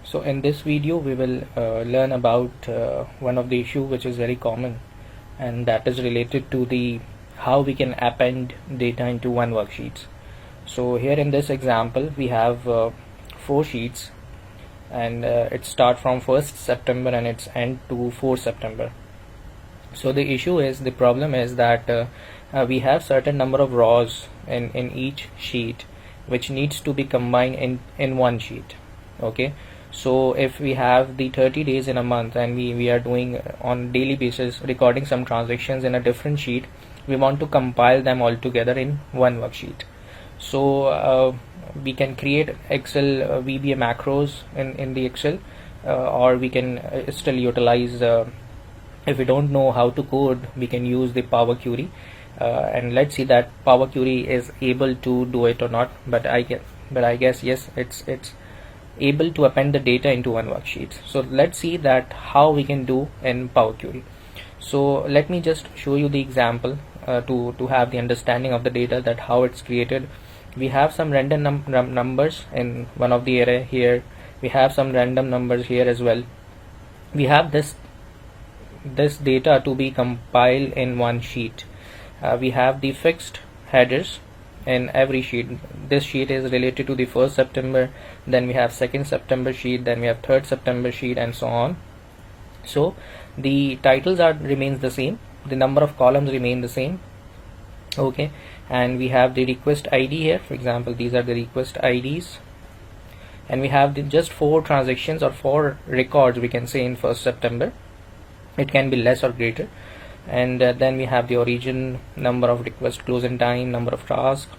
So in this video we will learn about one of the issue which is very common, and that is related to the how we can append data into one worksheet. So here in this example we have 4 sheets, and it start from 1st September and it's end to 4th September. So the problem is that we have certain number of rows in each sheet which needs to be combined in one sheet. Okay, so if we have the 30 days in a month and we are doing on daily basis recording some transactions in a different sheet, we want to compile them all together in one worksheet. So we can create Excel VBA macros in the Excel, or we can still utilize, if we don't know how to code, we can use the Power Query, and let's see that Power Query is able to do it or not. But I guess yes, it's able to append the data into one worksheet. So let's see that how we can do in Power Query. So let me just show you the example to have the understanding of the data, that how it's created. We have some random numbers in one of the array here. We have some random numbers here as well. We have this data to be compiled in one sheet. We have the fixed headers in every sheet. This sheet is related to the 1st September, then we have 2nd September sheet, then we have 3rd September sheet, and so on. So the titles remains the same, the number of columns remain the same. Okay, and we have the request ID here. For example, these are the request IDs, and we have just 4 transactions or 4 records, we can say, in 1st September. It can be less or greater. And then we have the origin, number of request closing time, number of tasks,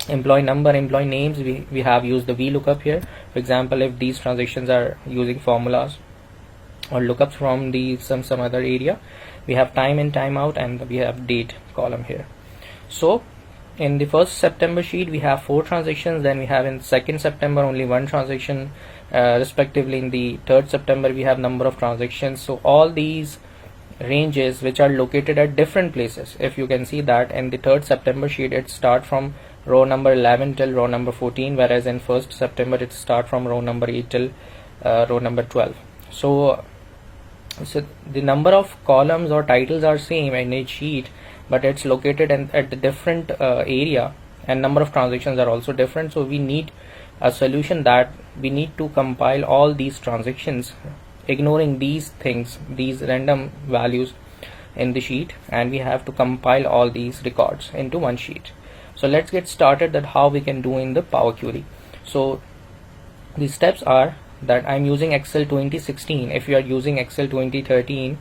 employee number, employee names. We have used the VLOOKUP here. For example, if these transactions are using formulas or lookups from some other area, we have time in, time out, and we have date column here. So in the 1st September sheet we have 4 transactions, then we have in 2nd September only 1 transaction, respectively. In the 3rd September we have number of transactions. So all these ranges which are located at different places. If you can see that in the 3rd September sheet it start from row number 11 till row number 14, whereas in 1st September it start from row number 8 till row number 12. So the number of columns or titles are same in each sheet, but it's located at the different area, and number of transactions are also different. So we need a solution that we need to compile all these transactions, ignoring these things, these random values in the sheet, and we have to compile all these records into one sheet. So let's get started that how we can do in the Power Query. So the steps are that I'm using Excel 2016. If you are using Excel 2013,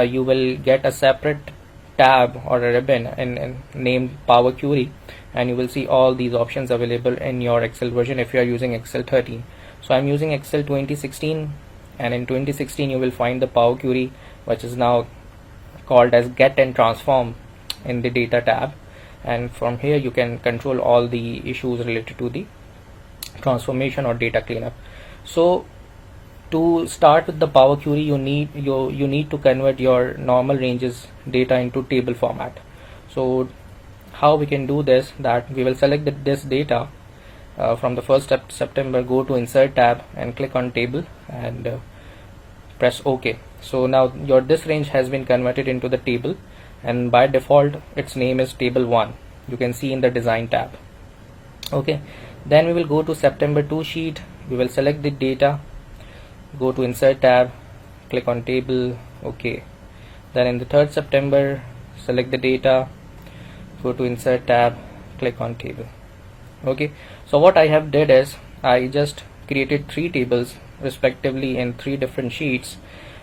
you will get a separate tab or a ribbon and named Power Query, and you will see all these options available in your Excel version if you are using Excel 13. So I'm using Excel 2016, and in 2016 you will find the Power Query, which is now called as Get and Transform in the Data tab, and from here you can control all the issues related to the transformation or data cleanup. So to start with the Power Query, you need to convert your normal ranges data into table format. So how we can do this, that we will select this data from the 1st September, go to Insert tab and click on Table and press OK. So now this range has been converted into the table, and by default its name is Table 1. You can see in the Design tab. Okay, then we will go to September 2 sheet. We will select the data, go to Insert tab, click on Table, OK. Then in the 3rd September, select the data, go to Insert tab, click on Table. Okay, so what I have did is I just created 3 tables respectively in 3 different sheets,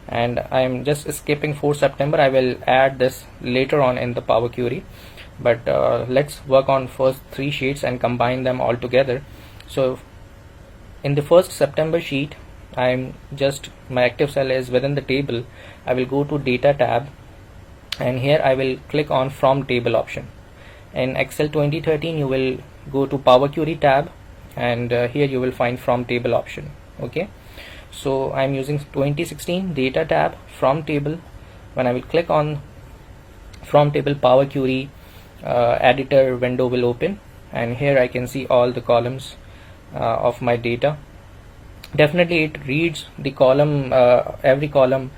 and I am just skipping 4 September. I will add this later on in the Power Query, but let's work on first 3 sheets and combine them all together. So in the 1st September sheet, my active cell is within the table. I will go to Data tab, and here I will click on From Table option. In Excel 2013 you will go to Power Query tab, and here you will find From Table option. Okay, so I'm using 2016 Data tab, From Table. When I will click on From Table, Power Query editor window will open, and here I can see all the columns of my data. definitely it reads the column, every column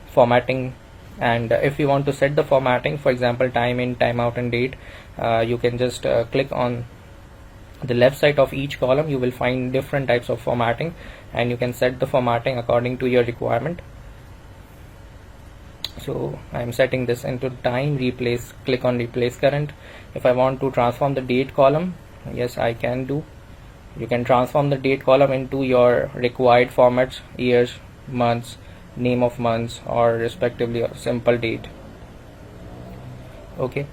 formatting. And if you want to set the formatting, for example time in, time out and date, you can just click on the left side of each column. You will find different types of formatting, and you can set the formatting according to your requirement. So I am setting this into time, replace, click on replace current. If I want to transform the date column, yes, I can do. You can transform the date column into your required formats: years, months, name of months, or respectively a simple date. Okay,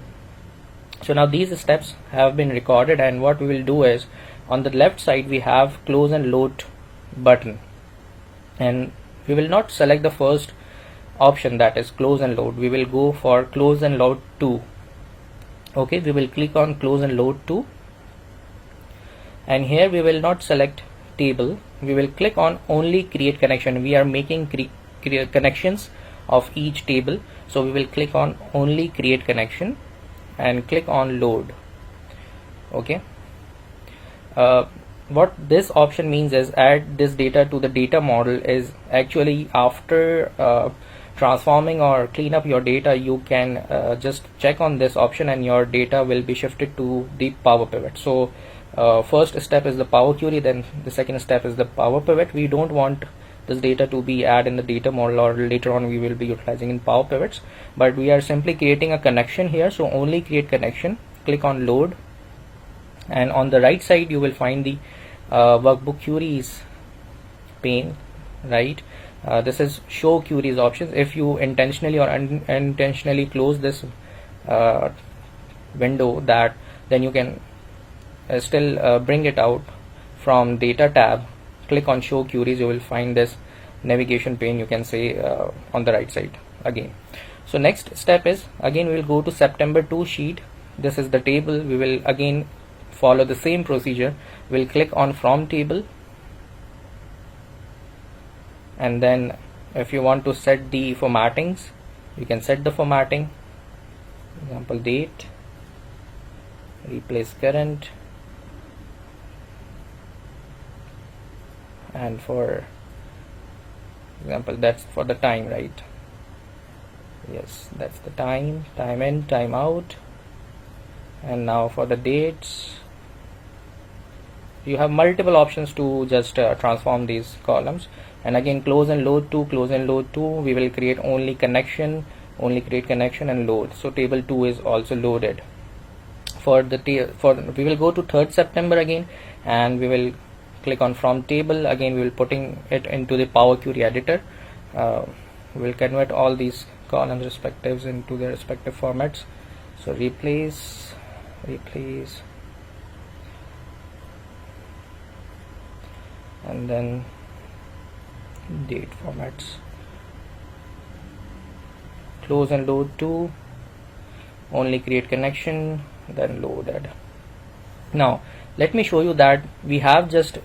so now these steps have been recorded, and what we will do is, on the left side we have close and load button, and we will not select the first option, that is close and load. We will go for close and load to. Okay, we will click on close and load to, and here we will not select table. We will click on only create connection. We are making connections of each table, so we will click on only create connection and click on load. Okay, what this option means is add this data to the data model. Is actually after transforming or clean up your data, you can just check on this option and your data will be shifted to the Power Pivot. So first step is the Power Query, then the second step is the Power Pivot. We don't want this data to be added in the data model, or later on we will be utilizing in Power Pivots, but we are simply creating a connection here. So only create connection, click on load, and on the right side you will find the workbook queries pane, right? This is show queries options. If you intentionally or unintentionally close this window, then you can still bring it out from data tab. Click on show queries, you will find this navigation pane, you can say, on the right side again. So next step is, again we will go to September 2 sheet. This is the table. We will again follow the same procedure. We'll click on from table, and then if you want to set the formattings, you can set the formatting. Example date, replace current, and for example that's for the time, right? Yes, that's the time, time in, time out. And now for the dates, you have multiple options to just transform these columns. And again close and load to, close and load to, we will create only connection, only create connection and load. So table 2 is also loaded. For the we will go to 3rd September again, and we will click on from table. Again we will putting it into the Power Query editor. We will convert all these columns respectives into their respective formats. So replace, and then date formats, close and load to, only create connection, then loaded. Now let me show you that we have just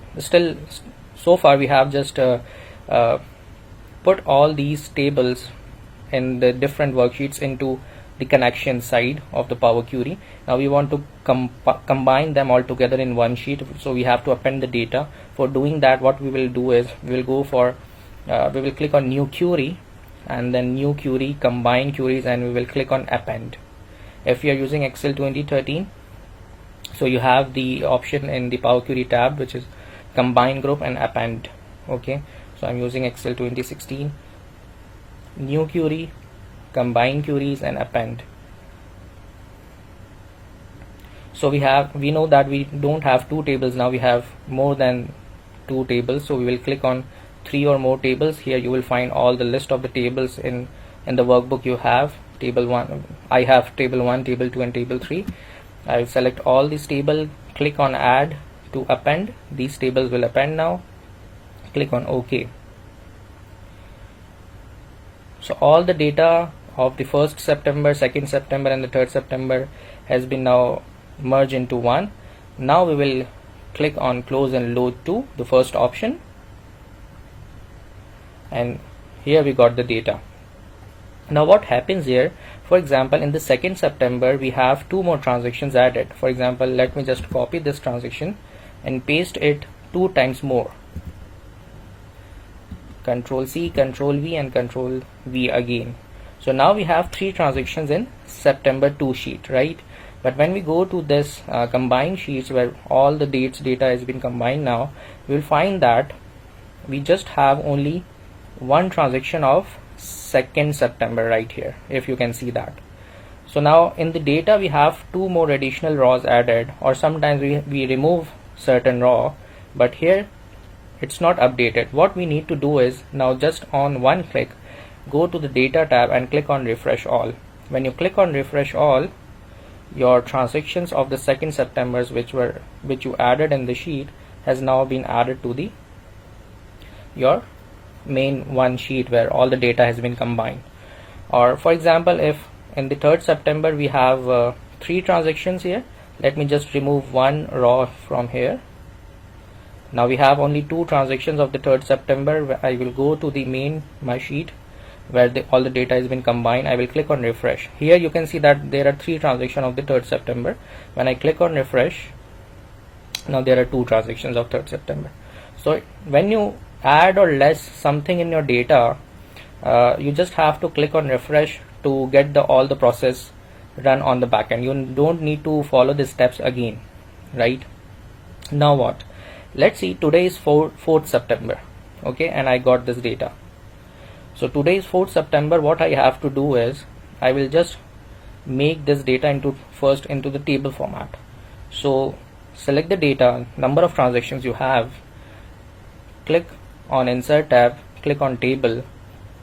so far we have just put all these tables in the different worksheets into the connection side of the Power Query. Now we want to combine them all together in one sheet, so we have to append the data. For doing that, what we will do is we will go for we will click on new query, and then new query, combine queries, and we will click on append. If you are using Excel 2013, so you have the option in the Power Query tab which is combine group and append. Okay, so I'm using Excel 2016, new query, combine queries and append. So we know that we don't have 2 tables now, we have more than 2 tables. So we will click on 3 or more tables. Here you will find all the list of the tables in the workbook. You have table 1, I have table 1, table 2 and table 3. I will select all these tables, click on add to append. These tables will append now. Click on OK. So all the data of the 1st September, 2nd September and the 3rd September has been now merged into one. Now we will click on close and load to, the first option, and here we got the data. Now what happens here, for example in the 2nd September we have 2 more transactions added. For example, let me just copy this transaction and paste it 2 times more. Control C, Control V, and Control V again. So now we have 3 transactions in September 2 sheet, right? But when we go to this combined sheets where all the dates data has been combined, now we will find that we just have only one transaction of 2nd September right here, if you can see that. So now in the data we have 2 more additional rows added, or sometimes we remove certain row, but here it's not updated. What we need to do is now just on one click go to the data tab and click on refresh all. When you click on refresh all, your transactions of the 2nd September which you added in the sheet has now been added to your main one sheet where all the data has been combined. Or for example, if in the 3rd September we have 3 transactions here, let me just remove one row from here. Now we have only 2 transactions of the 3rd September. I will go to the main my sheet where all the data has been combined. I will click on refresh. Here you can see that there are 3 transactions of the 3rd September. When I click on refresh, now there are 2 transactions of 3rd September. So when you add or less something in your data, you just have to click on refresh to get all the process run on the backend. You don't need to follow the steps again, right? Now what? Let's see, today is 4th September, okay, and I got this data. So today is 4th September. What I have to do is I will just make this data first into the table format. So select the data, number of transactions you have, click on insert tab, click on table,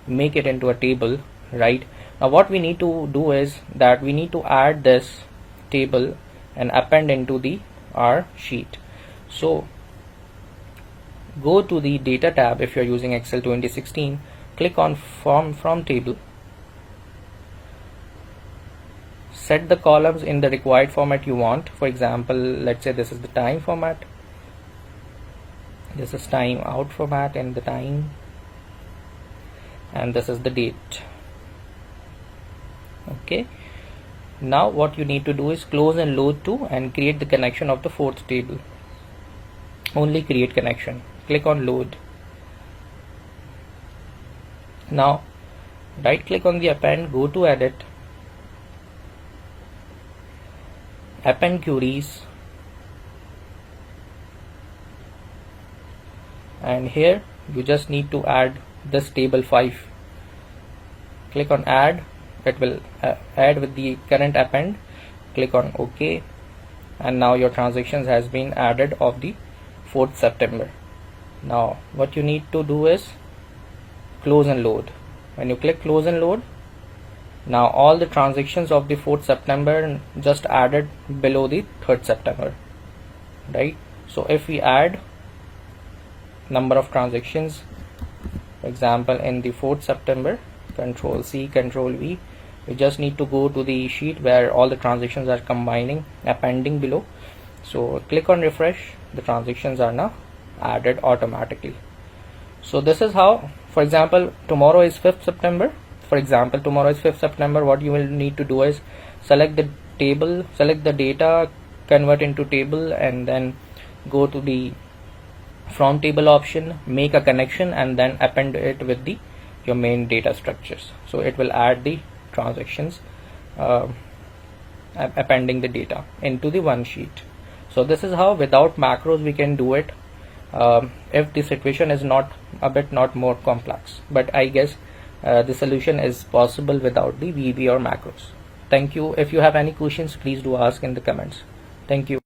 make it into a table, right? Now what we need to do is that we need to add this table and append into our sheet. So go to the data tab if you're using Excel 2016, click on from table, set the columns in the required format you want. For example, let's say this is the time format, this is time out format and the time, and this is the date. Okay, now what you need to do is close and load to and create the connection of the 4th table. Only create connection, click on load. Now right click on the append, go to edit, append queries, and here you just need to add this table 5. Click on add, it will add with the current append. Click on OK, and now your transactions has been added of the 4th September. Now what you need to do is close and load. When you click close and load, now all the transactions of the 4th September just added below the 3rd September, right? So if we add number of transactions, for example in the 4th September, Control C, Control V, you just need to go to the sheet where all the transactions are combining, appending below. So click on refresh, the transactions are now added automatically. So this is how, for example, tomorrow is 5th September. For example, tomorrow is 5th September. What you will need to do is select the table, select the data, convert into table, and then go to the from table option, make a connection, and then append it with your main data structures. So it will add the transactions, appending the data into the one sheet. So this is how without macros we can do it. If the situation is not more complex, but I guess the solution is possible without the VB or macros. Thank you. If you have any questions, please do ask in the comments. Thank you.